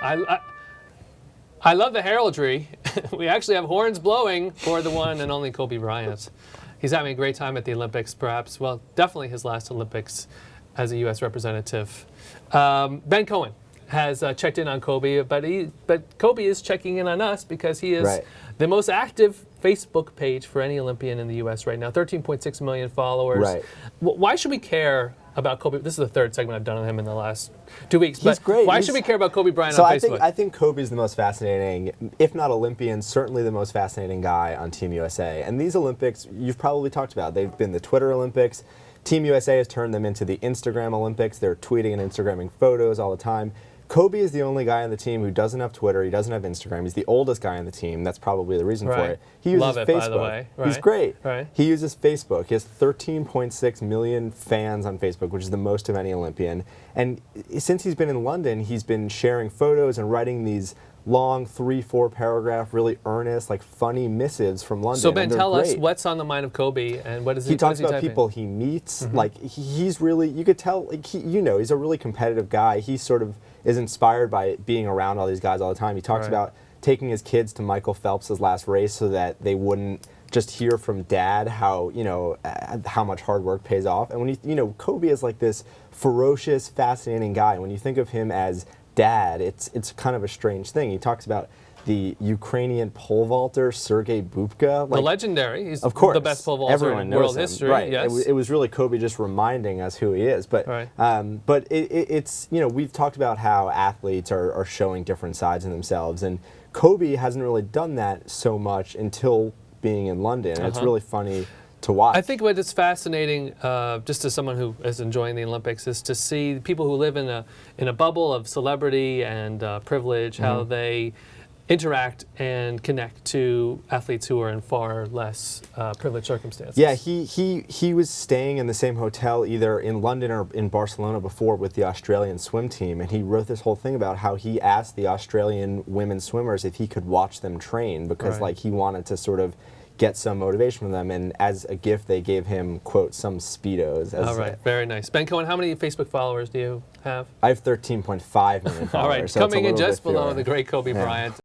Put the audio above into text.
I, I love the heraldry. We actually have horns blowing for the one and only Kobe Bryant. He's having a great time at the Olympics, perhaps. Well, definitely his last Olympics as a U.S. representative. Ben Cohen has checked in on Kobe, but Kobe is checking in on us because he is the most active Facebook page for any Olympian in the U.S. right now. 13.6 million followers. Right. Why should we care about Kobe? This is the third segment I've done on him in the last 2 weeks. He's great. Why should we care about Kobe Bryant on Facebook? I think Kobe's the most fascinating, if not Olympian, certainly the most fascinating guy on Team USA. And these Olympics, you've probably talked about. They've been the Twitter Olympics. Team USA has turned them into the Instagram Olympics. They're tweeting and Instagramming photos all the time. Kobe is the only guy on the team who doesn't have Twitter. He doesn't have Instagram. He's the oldest guy on the team. That's probably the reason for it. He uses Facebook. By the way. He's great. Right. He uses Facebook. He has 13.6 million fans on Facebook, which is the most of any Olympian. And since he's been in London, he's been sharing photos and writing these long 3-4 paragraph, really earnest, like funny missives from London. So Ben, tell us what's on the mind of Kobe and what is he talks about typing? People he meets. Like he's really, you could tell, like he's a really competitive guy. He sort of is inspired by being around all these guys all the time. He talks about taking his kids to Michael Phelps' last race so that they wouldn't just hear from dad how how much hard work pays off. And when Kobe is like this ferocious, fascinating guy. When you think of him as dad, it's kind of a strange thing. He talks about the Ukrainian pole vaulter Sergei Bubka, the legendary. He's of course the best pole vaulter in world history. Right. Yes. It was really Kobe just reminding us who he is. But it's we've talked about how athletes are showing different sides of themselves, and Kobe hasn't really done that so much until being in London. And it's really funny to watch. I think what is fascinating, just as someone who is enjoying the Olympics, is to see people who live in a bubble of celebrity and privilege, how they interact and connect to athletes who are in far less privileged circumstances. Yeah, he was staying in the same hotel either in London or in Barcelona before with the Australian swim team, and he wrote this whole thing about how he asked the Australian women swimmers if he could watch them train because like he wanted to sort of get some motivation from them, and as a gift they gave him, quote, some Speedos. All right, very nice. Ben Cohen, how many Facebook followers do you have? I have 13.5 million followers. All right, so coming in just below the great Kobe Bryant.